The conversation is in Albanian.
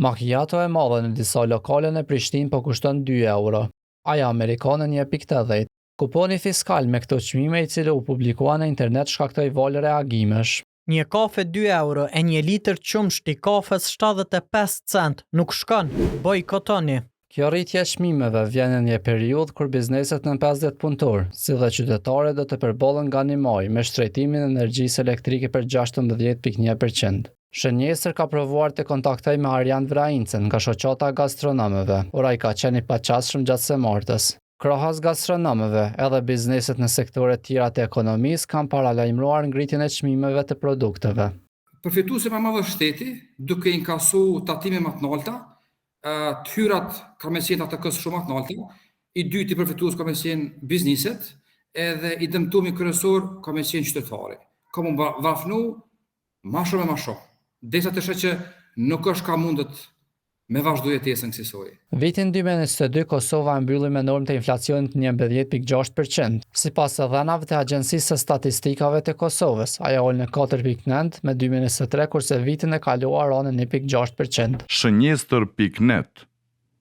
Macchiato e madhe në disa lokale në Prishtinë po kushton 2 euro. Aja amerikane 1.80. Kuponi fiskal me këto çmime i cili u publikua në internet shkaktoi valë reagimesh. Një kafe 2 euro e 1 litër qumshti kafes 75 cent, nuk shkon, bojkotoni. Kjo rritje e çmimeve vjen në një periudhë kur bizneset në 50 punëtor, si dhe qytetarët do të përballen nga 1 maj me shtrejtimin e energjisë elektrike për 16.1%. Shënjesër ka provuar të kontaktoj me Arjan Vraincën nga shoqata gastronomëve, por ai ka qenë i paqasshëm gjatë së martës. Krahas gastronomëve, edhe bizneset në sektore tjera të ekonomisë kanë paralajmëruar ngritjen e çmimeve të produkteve. Përfituese më madhe shteti, duke inkasu tatime më të larta, të hyrat ka me qenë atë kësë shumë të larta, i dyti përfitues ka me qenë bizneset, edhe i dëmtumi kryesor ka me qenë qytetari. Ka më varfënu ma shumë e ma shumë. Derisa të shoh që nuk është ka mundet me vazhdu jetesën kësaj. Vitin 2022 Kosova mbylli me normë të inflacionit 11.6%. Sipas dhënave të Agjencisë së Statistikave të Kosovës, ajo ul në 4.9 me 2023 kurse vitin e kaluar ra në 1.6%. Shënjestër.net